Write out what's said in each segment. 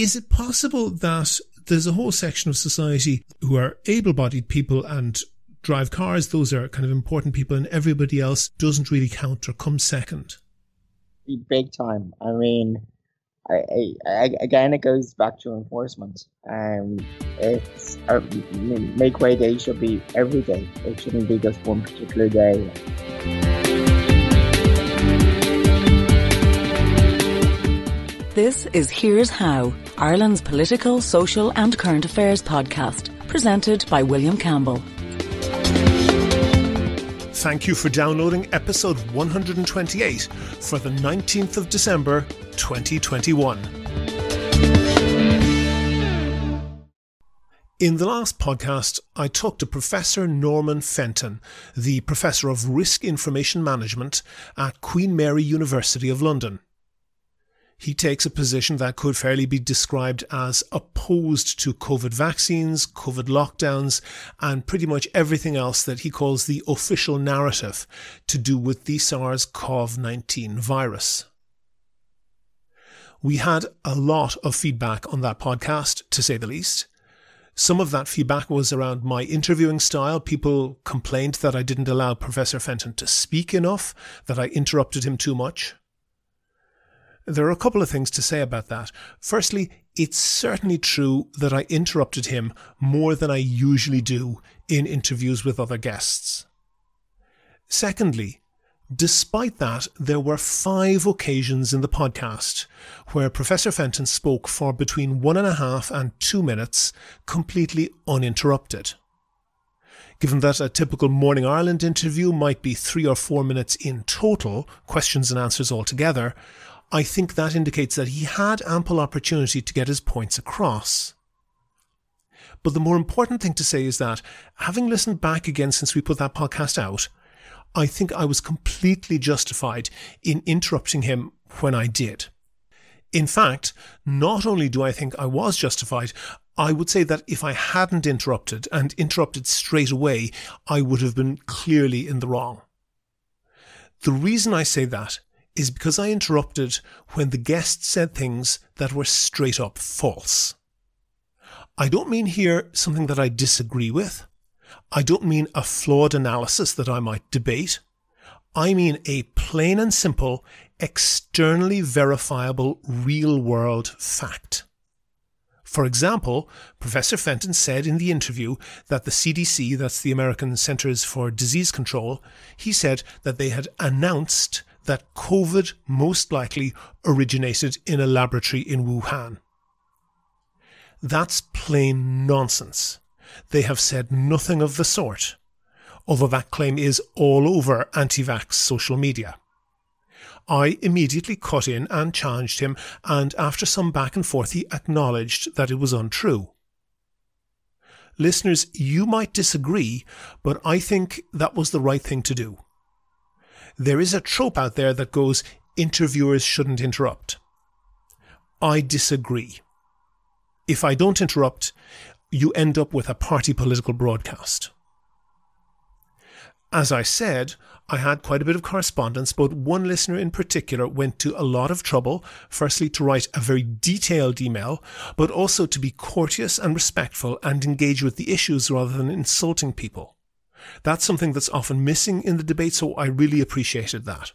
Is it possible that there's a whole section of society who are able-bodied people and drive cars, those are kind of important people, and everybody else doesn't really count or comes second? Big time. I mean, again, it goes back to enforcement. It's make way day should be every day. It shouldn't be just one particular day. This is Here's How, Ireland's political, social and current affairs podcast, presented by William Campbell. Thank you for downloading episode 128 for the 19th of December 2021. In the last podcast, I talked to Professor Norman Fenton, the Professor of Risk Information Management at Queen Mary University of London. He takes a position that could fairly be described as opposed to COVID vaccines, COVID lockdowns, and pretty much everything else that he calls the official narrative to do with the SARS-CoV-19 virus. We had a lot of feedback on that podcast, to say the least. Some of that feedback was around my interviewing style. People complained that I didn't allow Professor Fenton to speak enough, that I interrupted him too much. There are a couple of things to say about that. Firstly, it's certainly true that I interrupted him more than I usually do in interviews with other guests. Secondly, despite that, there were 5 occasions in the podcast where Professor Fenton spoke for between 1.5 and 2 minutes, completely uninterrupted. Given that a typical Morning Ireland interview might be 3 or 4 minutes in total, questions and answers altogether, I think that indicates that he had ample opportunity to get his points across. But the more important thing to say is that, having listened back again since we put that podcast out, I think I was completely justified in interrupting him when I did. In fact, not only do I think I was justified, I would say that if I hadn't interrupted, and interrupted straight away, I would have been clearly in the wrong. The reason I say that is because I interrupted when the guest said things that were straight up false. I don't mean here something that I disagree with. I don't mean a flawed analysis that I might debate. I mean a plain and simple, externally verifiable, real-world fact. For example, Professor Fenton said in the interview that the CDC, that's the American Centers for Disease Control, he said that they had announced that COVID most likely originated in a laboratory in Wuhan. That's plain nonsense. They have said nothing of the sort, although that claim is all over anti-vax social media. I immediately cut in and challenged him, and after some back and forth he acknowledged that it was untrue. Listeners, you might disagree, but I think that was the right thing to do. There is a trope out there that goes, interviewers shouldn't interrupt. I disagree. If I don't interrupt, you end up with a party political broadcast. As I said, I had quite a bit of correspondence, but one listener in particular went to a lot of trouble, firstly to write a very detailed email, but also to be courteous and respectful and engage with the issues rather than insulting people. That's something that's often missing in the debate, so I really appreciated that.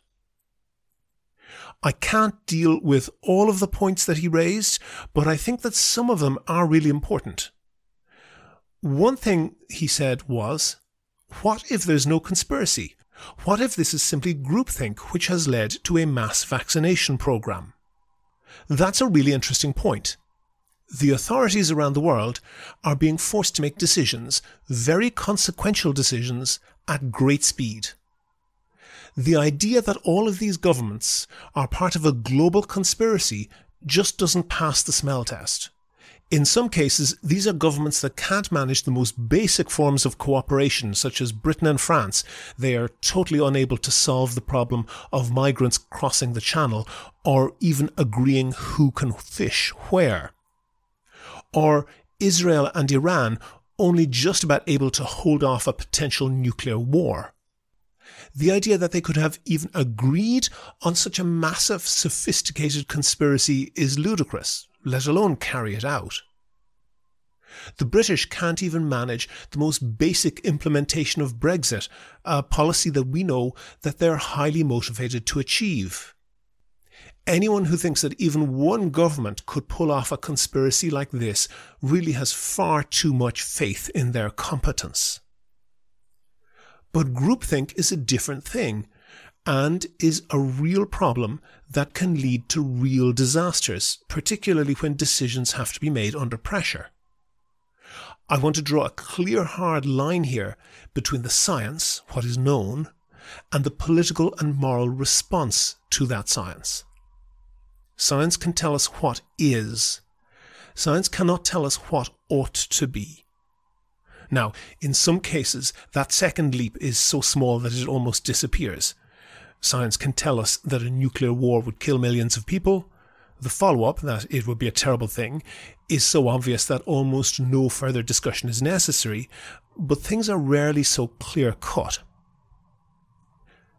I can't deal with all of the points that he raised, but I think that some of them are really important. One thing he said was, what if there's no conspiracy? What if this is simply groupthink which has led to a mass vaccination program? That's a really interesting point. The authorities around the world are being forced to make decisions, very consequential decisions, at great speed. The idea that all of these governments are part of a global conspiracy just doesn't pass the smell test. In some cases, these are governments that can't manage the most basic forms of cooperation, such as Britain and France. They are totally unable to solve the problem of migrants crossing the channel, or even agreeing who can fish where. Or Israel and Iran only just about able to hold off a potential nuclear war. The idea that they could have even agreed on such a massive, sophisticated conspiracy is ludicrous. let alone carry it out. The British can't even manage the most basic implementation of Brexit, a policy that we know that they're highly motivated to achieve. Anyone who thinks that even one government could pull off a conspiracy like this really has far too much faith in their competence. But groupthink is a different thing and is a real problem that can lead to real disasters, particularly when decisions have to be made under pressure. I want to draw a clear, hard line here between the science, what is known, and the political and moral response to that science. Science can tell us what is. Science cannot tell us what ought to be. Now, in some cases, that second leap is so small that it almost disappears. Science can tell us that a nuclear war would kill millions of people. The follow-up, that it would be a terrible thing, is so obvious that almost no further discussion is necessary, but things are rarely so clear-cut.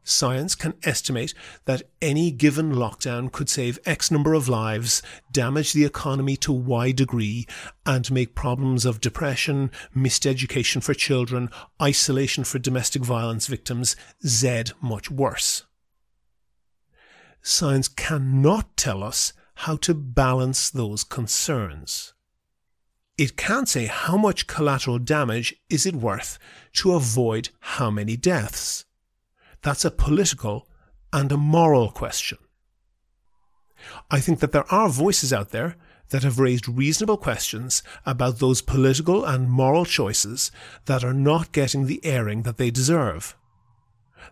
Science can estimate that any given lockdown could save X number of lives, damage the economy to Y degree, and make problems of depression, missed education for children, isolation for domestic violence victims, Z much worse. Science cannot tell us how to balance those concerns. It can't say how much collateral damage is it worth to avoid how many deaths. That's a political and a moral question. I think that there are voices out there that have raised reasonable questions about those political and moral choices that are not getting the airing that they deserve.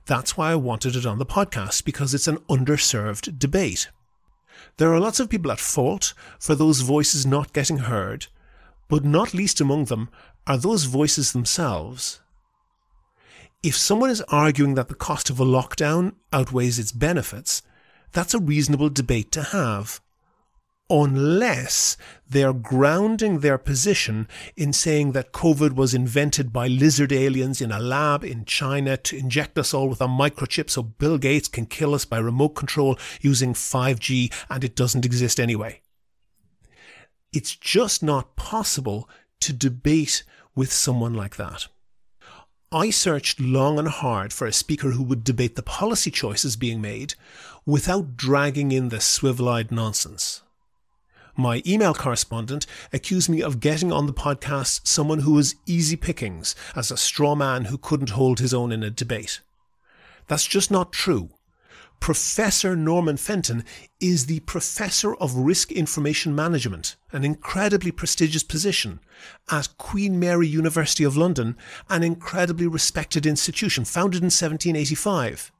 That's why I wanted it on the podcast, because it's an underserved debate. There are lots of people at fault for those voices not getting heard, but not least among them are those voices themselves. If someone is arguing that the cost of a lockdown outweighs its benefits, that's a reasonable debate to have. Unless they are grounding their position in saying that COVID was invented by lizard aliens in a lab in China to inject us all with a microchip so Bill Gates can kill us by remote control using 5G and it doesn't exist anyway. It's just not possible to debate with someone like that. I searched long and hard for a speaker who would debate the policy choices being made without dragging in the swivel-eyed nonsense. My email correspondent accused me of getting on the podcast someone who was easy pickings, as a straw man who couldn't hold his own in a debate. That's just not true. Professor Norman Fenton is the Professor of Risk Information Management, an incredibly prestigious position, at Queen Mary University of London, an incredibly respected institution founded in 1785.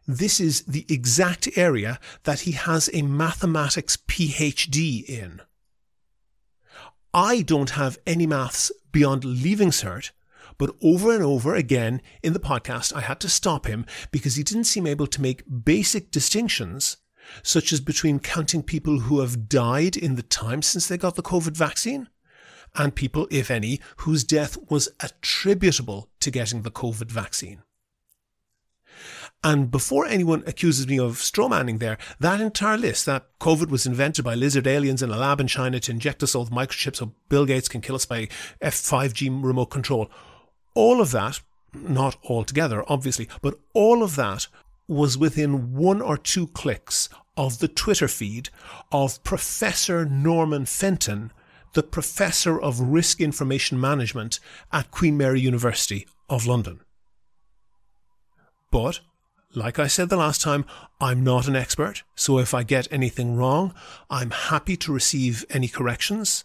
This is the exact area that he has a mathematics PhD in. I don't have any maths beyond leaving cert, but over and over again in the podcast I had to stop him because he didn't seem able to make basic distinctions, such as between counting people who have died in the time since they got the COVID vaccine and people, if any, whose death was attributable to getting the COVID vaccine. And before anyone accuses me of strawmanning there, that entire list, that COVID was invented by lizard aliens in a lab in China to inject us all with microchips so Bill Gates can kill us by F5G remote control, all of that, not all together obviously, but all of that was within 1 or 2 clicks of the Twitter feed of Professor Norman Fenton, the Professor of Risk Information Management at Queen Mary University of London. But like I said the last time, I'm not an expert, so if I get anything wrong, I'm happy to receive any corrections.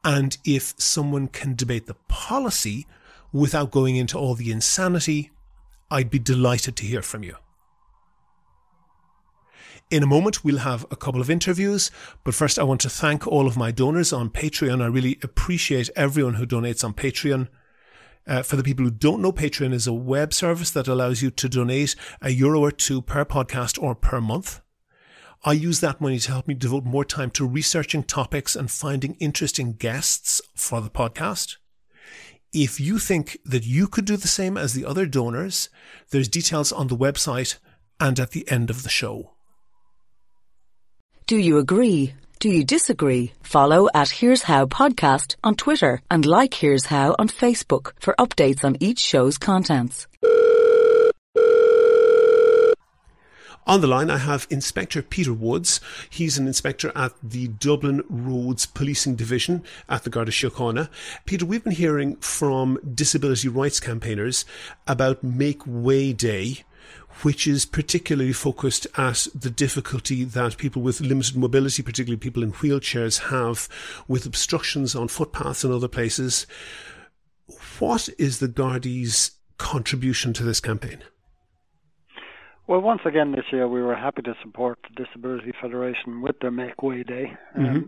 And if someone can debate the policy without going into all the insanity, I'd be delighted to hear from you. In a moment, we'll have a couple of interviews, but first I want to thank all of my donors on Patreon. I really appreciate everyone who donates on Patreon. For the people who don't know, Patreon is a web service that allows you to donate €1 or 2 per podcast or per month. I use that money to help me devote more time to researching topics and finding interesting guests for the podcast. If you think that you could do the same as the other donors, there's details on the website and at the end of the show. Do you agree? Do you disagree? Follow at Here's How Podcast on Twitter and like Here's How on Facebook for updates on each show's contents. On the line, I have Inspector Peter Woods. He's an inspector at the Dublin Roads Policing Division at the Garda Síochána. Peter, we've been hearing from disability rights campaigners about Make Way Day, which is particularly focused at the difficulty that people with limited mobility, particularly people in wheelchairs, have with obstructions on footpaths and other places. What is the Garda's contribution to this campaign? Well, once again this year we were happy to support the Disability Federation with their Make Way Day.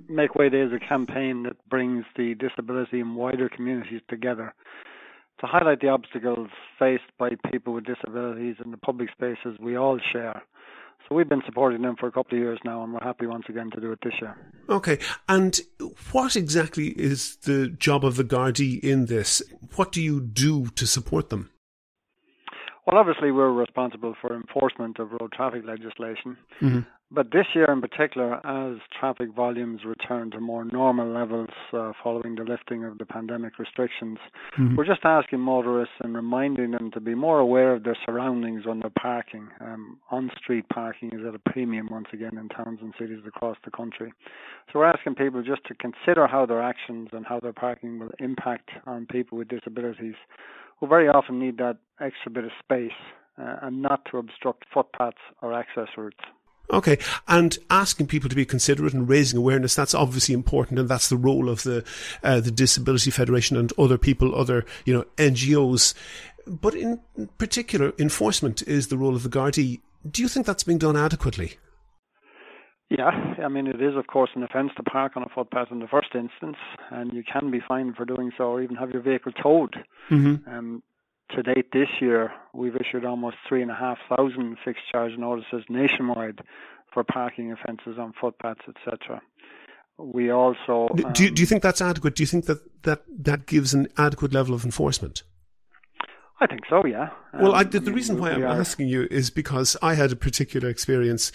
Make Way Day is a campaign that brings the disability and wider communities together to highlight the obstacles faced by people with disabilities in the public spaces we all share. So we've been supporting them for a couple of years now, and we're happy once again to do it this year. Okay, and what exactly is the job of the Guardi in this? What do you do to support them? Well, obviously we're responsible for enforcement of road traffic legislation, but this year in particular, as traffic volumes return to more normal levels following the lifting of the pandemic restrictions, we're just asking motorists and reminding them to be more aware of their surroundings when they're parking. On-street parking is at a premium once again in towns and cities across the country. So we're asking people just to consider how their actions and how their parking will impact on people with disabilities, who very often need that extra bit of space and not to obstruct footpaths or access routes. Okay, and asking people to be considerate and raising awareness, that's obviously important, and that's the role of the Disability Federation and other people, other NGOs. But in particular, enforcement is the role of the Guardi. Do you think that's being done adequately? Yeah, I mean, it is, of course, an offence to park on a footpath in the first instance, and you can be fined for doing so or even have your vehicle towed. To date this year, we've issued almost 3,500 fixed charge notices nationwide for parking offences on footpaths, etc. We also... Do you think that's adequate? Do you think that gives an adequate level of enforcement? I think so, yeah. Well, the reason why I'm asking you is because I had a particular experience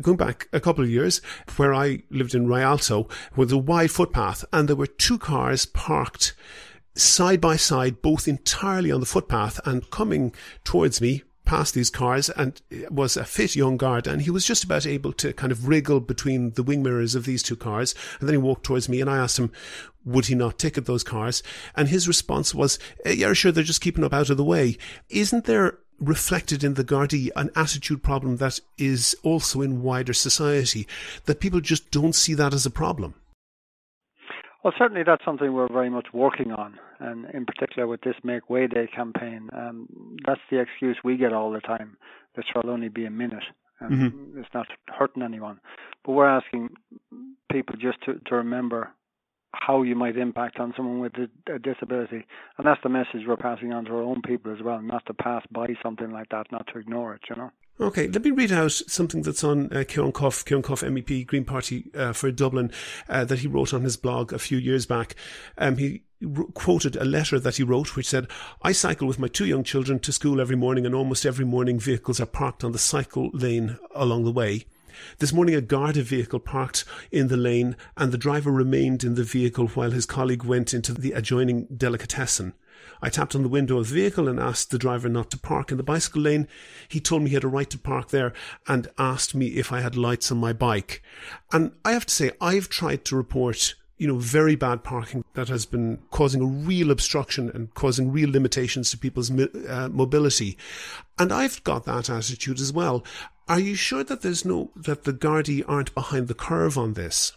going back a couple of years where I lived in Rialto with a wide footpath, and there were two cars parked side by side, both entirely on the footpath, and coming towards me past these cars, and it was a fit young guard, and he was just about able to kind of wriggle between the wing mirrors of these two cars, and then he walked towards me, and I asked him, would he not ticket those cars? And his response was, yeah, sure, they're just keeping up out of the way. Isn't there reflected in the Guardi an attitude problem that is also in wider society, that people just don't see that as a problem? Well, certainly that's something we're very much working on, and in particular with this Make Way Day campaign. That's the excuse we get all the time, that shall only be a minute. It's not hurting anyone. But we're asking people just to remember how you might impact on someone with a disability. And that's the message we're passing on to our own people as well, not to pass by something like that, not to ignore it, Okay, let me read out something that's on Ciarán Cuffe MEP, Green Party for Dublin, that he wrote on his blog a few years back. He quoted a letter that he wrote which said, I cycle with my two young children to school every morning, and almost every morning vehicles are parked on the cycle lane along the way. This morning a Garda vehicle parked in the lane, and the driver remained in the vehicle while his colleague went into the adjoining delicatessen. I tapped on the window of the vehicle and asked the driver not to park in the bicycle lane. He told me he had a right to park there and asked me if I had lights on my bike. And I have to say, I've tried to report very bad parking that has been causing a real obstruction and causing real limitations to people's mobility. And I've got that attitude as well. Are you sure that that the Guardi aren't behind the curve on this?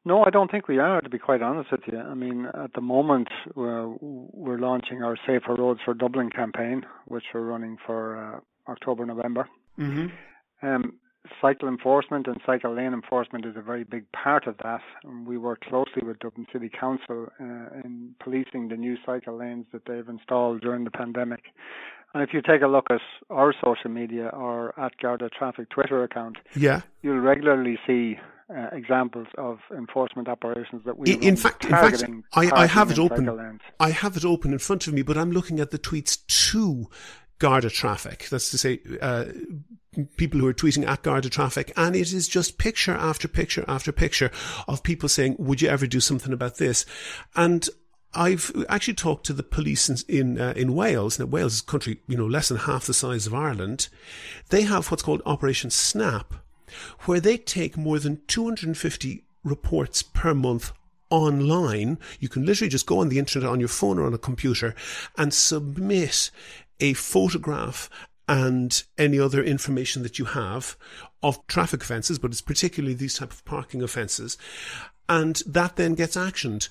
No, I don't think we are, to be quite honest with you. I mean, at the moment, we're launching our Safer Roads for Dublin campaign, which we're running for October, November. Cycle enforcement and cycle lane enforcement is a very big part of that. And we work closely with Dublin City Council in policing the new cycle lanes that they've installed during the pandemic. And if you take a look at our social media or at Garda Traffic Twitter account, you'll regularly see examples of enforcement operations that we in fact, I have it open. I have it open in front of me, but I'm looking at the tweets to Garda traffic. That's to say, people who are tweeting at Garda traffic, and it is just picture after picture after picture of people saying, would you ever do something about this? And I've actually talked to the police in Wales. Now, Wales is a country, less than half the size of Ireland. They have what's called Operation Snap, where they take more than 250 reports per month online. You can literally just go on the internet on your phone or on a computer and submit a photograph and any other information that you have of traffic offences, but it's particularly these type of parking offences, and that then gets actioned.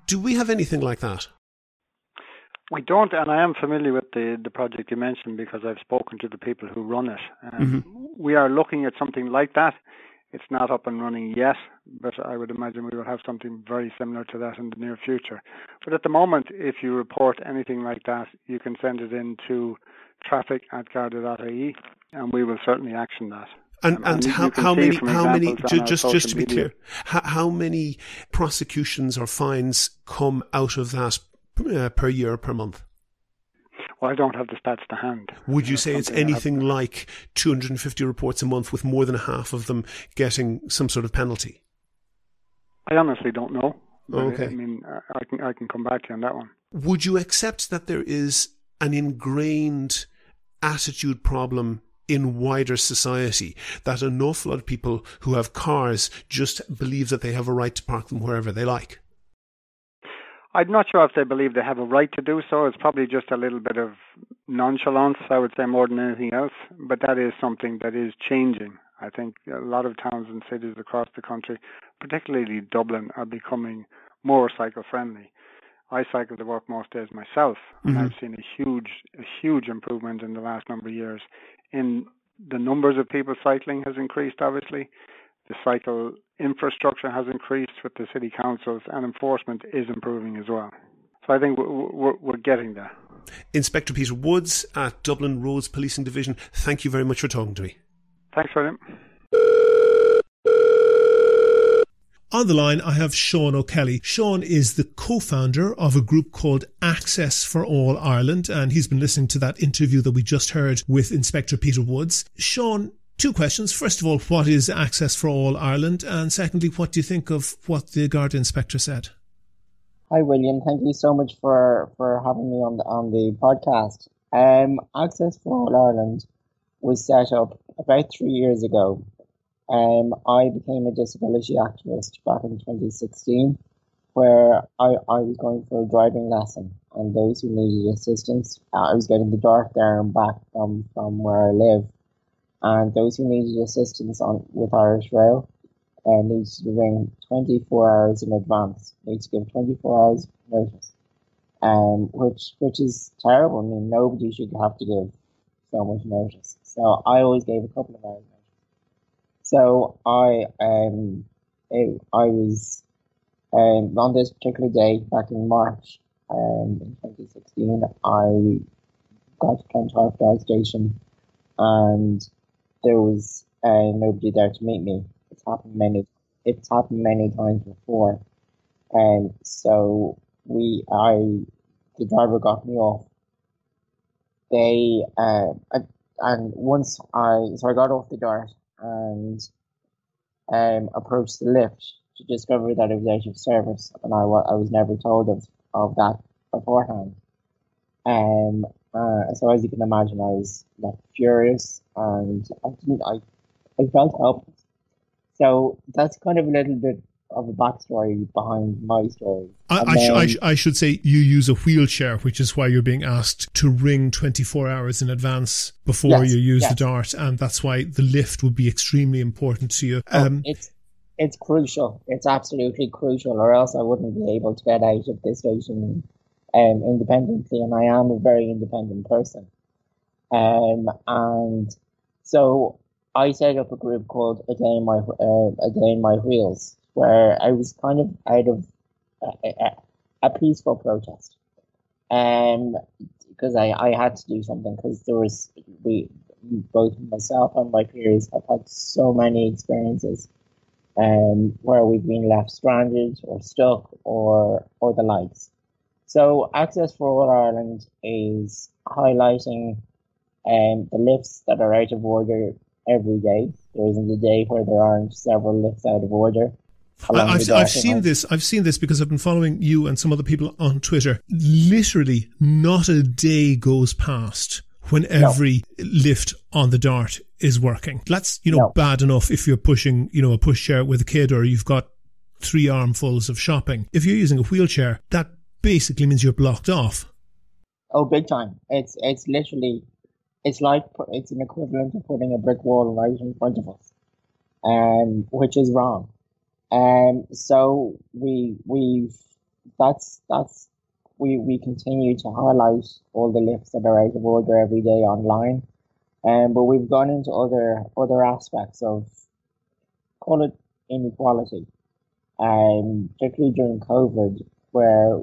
Do we have anything like that? We don't, and I am familiar with the project you mentioned because I've spoken to the people who run it. We are looking at something like that. It's not up and running yet, but I would imagine we will have something very similar to that in the near future. But at the moment, if you report anything like that, you can send it in to traffic@garda.ie, and we will certainly action that. And how many? Just to be clear, how many prosecutions or fines come out of that per year, per month? Well, I don't have the stats to hand. Would you say it's anything like 250 reports a month, with more than half of them getting some sort of penalty? I honestly don't know. Okay. I mean, I can come back to you on that one. Would you accept that there is an ingrained attitude problem in wider society, that an awful lot of people who have cars just believe that they have a right to park them wherever they like? I'm not sure if they believe they have a right to do so. It's probably just a little bit of nonchalance, I would say, more than anything else. But that is something that is changing. I think a lot of towns and cities across the country, particularly Dublin, are becoming more cycle-friendly. I cycle to work most days myself, and I've seen a huge improvement in the last number of years. In the numbers of people cycling has increased, obviously. The cycle infrastructure has increased with the city councils, and enforcement is improving as well. So I think we're getting there. Inspector Peter Woods at Dublin Roads Policing Division, thank you very much for talking to me. Thanks, William. On the line, I have Sean O'Kelly. Sean is the co-founder of a group called Access for All Ireland, and he's been listening to that interview that we just heard with Inspector Peter Woods. Sean, two questions. First of all, what is Access for All Ireland? And secondly, what do you think of what the Garda inspector said? Hi, William. Thank you so much for having me on the podcast. Access for All Ireland was set up about 3 years ago. I became a disability activist back in 2016, where I was going for a driving lesson, and those who needed assistance, I was getting the Dart there and back from where I live, and those who needed assistance with Irish Rail needed to ring 24 hours in advance, need to give 24 hours notice, which is terrible. I mean, nobody should have to give so much notice. So I always gave a couple of hours notice. So I was on this particular day back in March in 2016. I got to Clontarf station, and there was nobody there to meet me. It's happened many times before, and so the driver got me off. I got off the Dart and approached the lift to discover that it was out of service, and I was never told of that beforehand. So as you can imagine, I was furious, and I felt helpless. So that's kind of a little bit of a backstory behind my story. I should say you use a wheelchair, which is why you're being asked to ring 24 hours in advance before you use the Dart, and that's why the lift would be extremely important to you. It's crucial. It's absolutely crucial, or else I wouldn't be able to get out of this station independently, and I am a very independent person. And so I set up a group called A Day in My Wheels, where I was kind of out of a peaceful protest, because I had to do something, because both myself and my peers have had so many experiences where we've been left stranded or stuck or the likes. So Access for All Ireland is highlighting the lifts that are out of order every day. There isn't a day where there aren't several lifts out of order. I've seen this. I've seen this because I've been following you and some other people on Twitter. Literally, not a day goes past when every lift on the Dart is working. That's bad enough if you're pushing a pushchair with a kid, or you've got 3 armfuls of shopping. If you're using a wheelchair, that basically means you're blocked off. Oh, big time! It's literally, it's an equivalent of putting a brick wall right in front of us, which is wrong. So we continue to highlight all the lifts that are out of order every day online. But we've gone into other aspects of, call it inequality. Particularly during COVID, where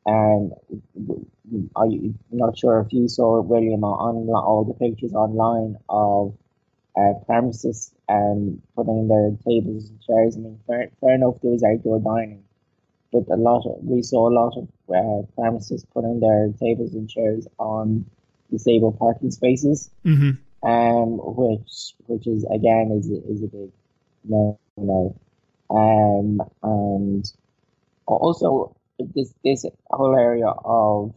I'm not sure if you saw, William, on all the pictures online of pharmacists putting their tables and chairs. I mean, fair enough, there was outdoor dining, but we saw a lot of pharmacists putting their tables and chairs on disabled parking spaces, which is again is a big no. And also this whole area of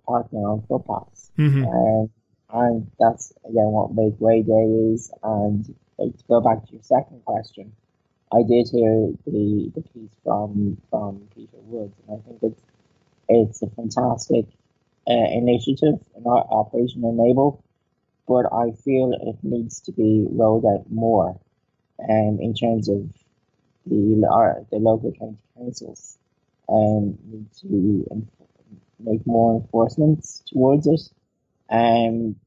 parking on footpaths, and that's again what Make Way Day is. And to go back to your second question, I did hear the piece from Peter Woods, and I think it's a fantastic initiative in Operation Enable, but I feel it needs to be rolled out more, in terms of the local county councils need to make more enforcements towards it,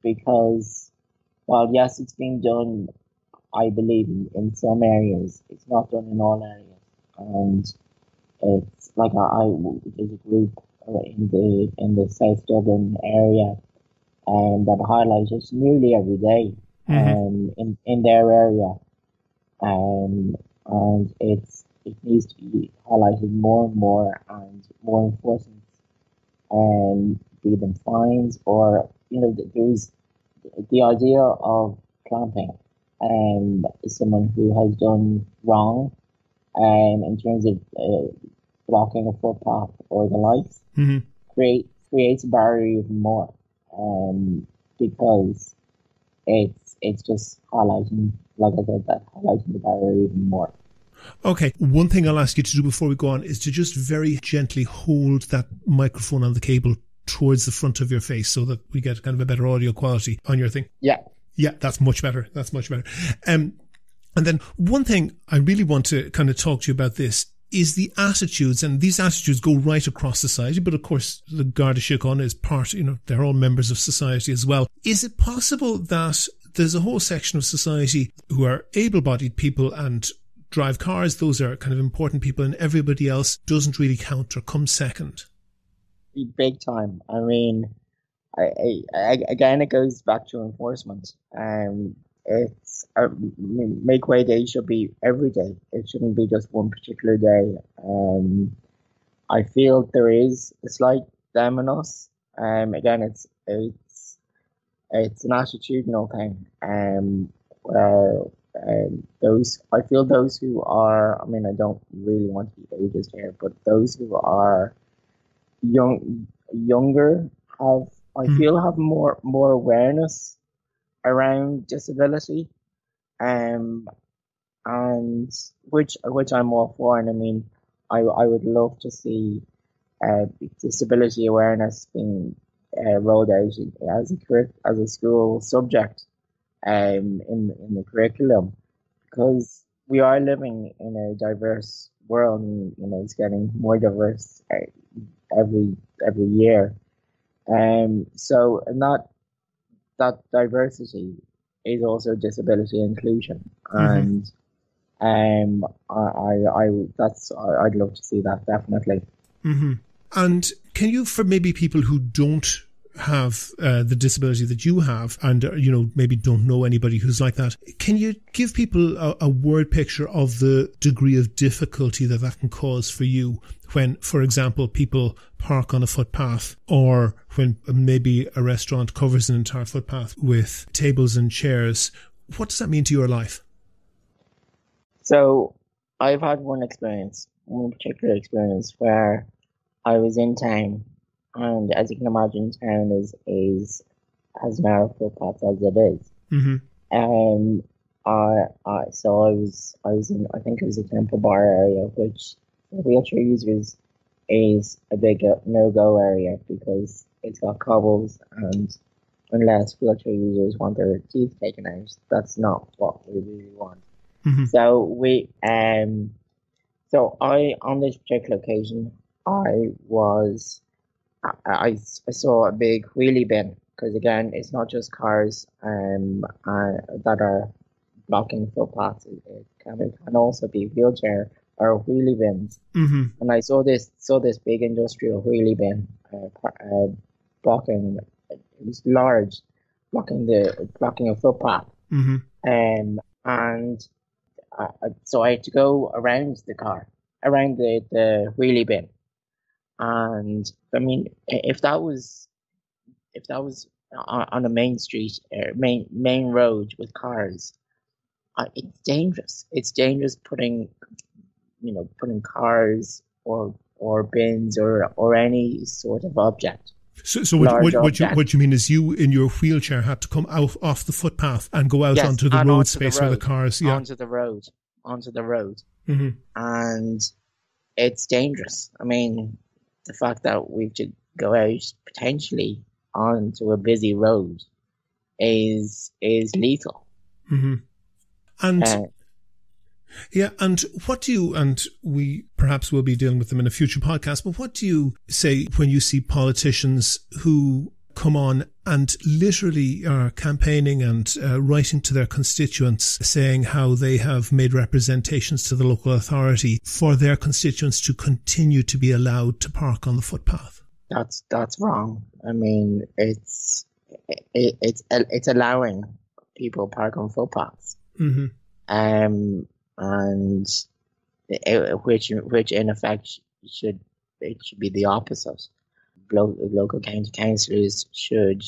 because while yes, it's being done, I believe in some areas, it's not done in all areas, and it's like there's a group in the South Dublin area that highlight it nearly every day in their area, and it needs to be highlighted more and more, and more enforcement, be them fines, or there's the idea of clamping someone who has done wrong in terms of blocking a footpath or the likes, creates a barrier even more, because it's just highlighting, like I said, that highlighting the barrier even more. Okay, one thing I'll ask you to do before we go on is to just very gently hold that microphone on the cable towards the front of your face so that we get kind of a better audio quality on your thing. Yeah, that's much better. And then one thing I really want to kind of talk to you about this is the attitudes, and these attitudes go right across society, but of course the Garda Síochána is part, they're all members of society as well. Is it possible that there's a whole section of society who are able-bodied people and drive cars, those are kind of important people, and everybody else doesn't really count or comes second? Big time. I mean, again, it goes back to enforcement. It's Make Way Day should be every day. It shouldn't be just one particular day. I feel there is a slight them in us. Again, it's an attitudinal thing. Those who are, I mean, I don't really want to be ageist here, but those who are younger have more awareness around disability, and which I'm all for. And I mean, I would love to see disability awareness being rolled out as a school subject in the curriculum, because we are living in a diverse world, and it's getting more diverse every year. So that diversity is also disability inclusion, and I'd love to see that, definitely. And can you, for maybe people who don't have the disability that you have and, maybe don't know anybody who's like that, can you give people a word picture of the degree of difficulty that can cause for you when, for example, people park on a footpath, or when maybe a restaurant covers an entire footpath with tables and chairs? What does that mean to your life? So I've had one particular experience where I was in town, and as you can imagine, town is as narrow footpaths as it is. Mm-hmm. So I was in, I think it was a Temple Bar area, which for wheelchair users is a big no-go area because it's got cobbles, and unless wheelchair users want their teeth taken out, that's not what we really want. Mm-hmm. So I, on this particular occasion, I saw a big wheelie bin, because again, it's not just cars that are blocking footpaths. It can also be wheelchair or wheelie bins. Mm-hmm. And I saw this big industrial wheelie bin blocking. It was large, blocking a footpath. Mm-hmm. So I had to go around the wheelie bin. And I mean, if that was on a main street, main road with cars, it's dangerous. It's dangerous putting cars or bins or any sort of object. So what you mean is you in your wheelchair had to come out off the footpath and go out onto the road space where the cars, onto the road. Mm-hmm. And it's dangerous. I mean, the fact that we have to go out potentially onto a busy road is lethal. Mm-hmm. And and what do you, and we perhaps will be dealing with them in a future podcast, but what do you say when you see politicians who come on and literally are campaigning and writing to their constituents saying how they have made representations to the local authority for their constituents to continue to be allowed to park on the footpath? That's wrong. I mean, it's allowing people park on footpaths. Mm-hmm. And which in effect should be the opposite. Local county councillors should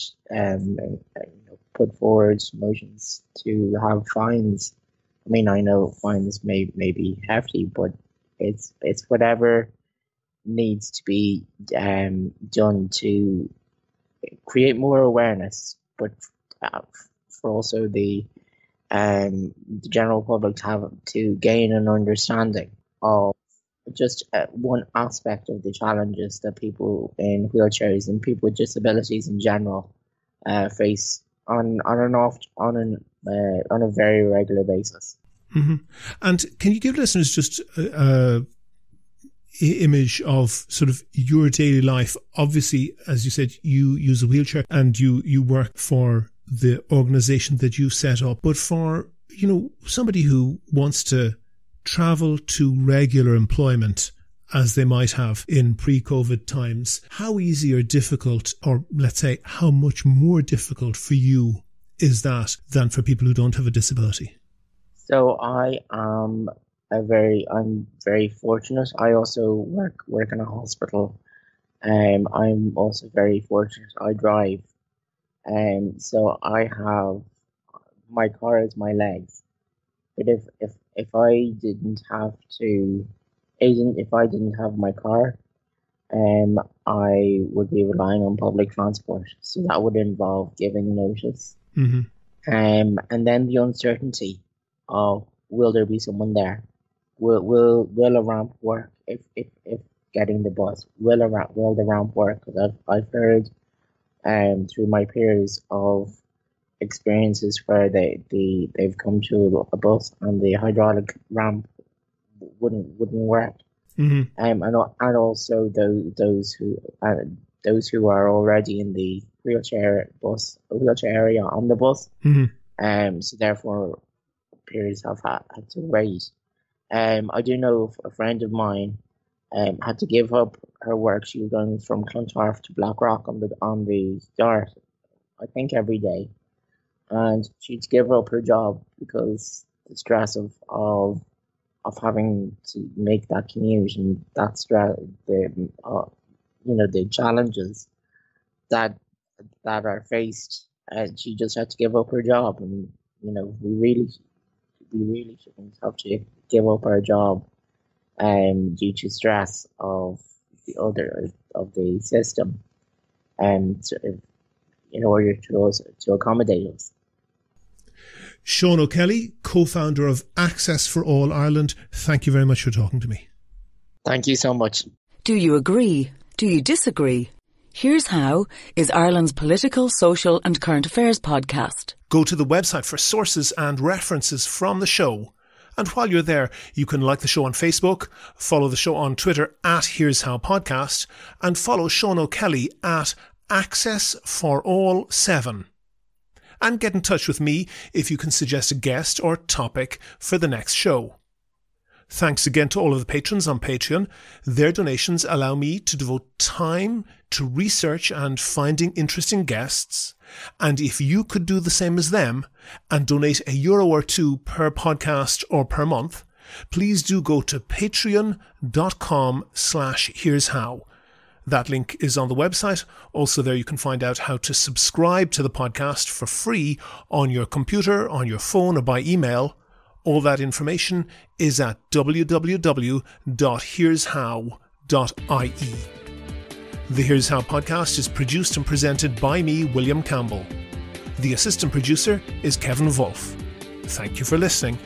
put forward motions to have fines. I mean, I know fines may be hefty, but it's whatever needs to be done to create more awareness, but for also the general public to gain an understanding of just one aspect of the challenges that people in wheelchairs and people with disabilities in general face on a very regular basis. Mm-hmm. And can you give listeners just a image of sort of your daily life? Obviously, as you said, you use a wheelchair and you work for the organization that you set up, but for somebody who wants to travel to regular employment as they might have in pre-COVID times, how easy or difficult, or let's say how much more difficult for you is that than for people who don't have a disability? So I'm very fortunate. I also work in a hospital. I'm also very fortunate. I drive. So I have my car is my legs. But if I didn't have my car, I would be relying on public transport. So that would involve giving notice. Mm-hmm. And then the uncertainty of, will there be someone there? Will a ramp work? If getting the bus, will the ramp work? Because I've heard through my peers of experiences where they've come to a bus and the hydraulic ramp wouldn't work. Mm-hmm. And also those who are already in the wheelchair area on the bus. Mm-hmm. So therefore peers have had to wait. I do know a friend of mine had to give up her work. She was going from Clontarf to Blackrock on the Dart, I think every day, and she'd give up her job because the stress of having to make that commute and that stress, the challenges that are faced. She just had to give up her job, and we really shouldn't have to give up our job due to stress of the system, and in order to accommodate us. Sean O'Kelly, co-founder of Access for All Ireland, thank you very much for talking to me. Thank you so much. Do you agree? Do you disagree? Here's How is Ireland's political, social and current affairs podcast. Go to the website for sources and references from the show. And while you're there, you can like the show on Facebook, follow the show on Twitter @Here's How Podcast, and follow Sean O'Kelly @AccessForAll7. And get in touch with me if you can suggest a guest or topic for the next show. Thanks again to all of the patrons on Patreon. Their donations allow me to devote time to research and finding interesting guests. And if you could do the same as them and donate €1 or €2 per podcast or per month, please do go to patreon.com/here'show. That link is on the website. Also there you can find out how to subscribe to the podcast for free on your computer, on your phone or by email. All that information is at www.here'show.ie. The Here's How podcast is produced and presented by me, William Campbell. The assistant producer is Kevin Wolfe. Thank you for listening.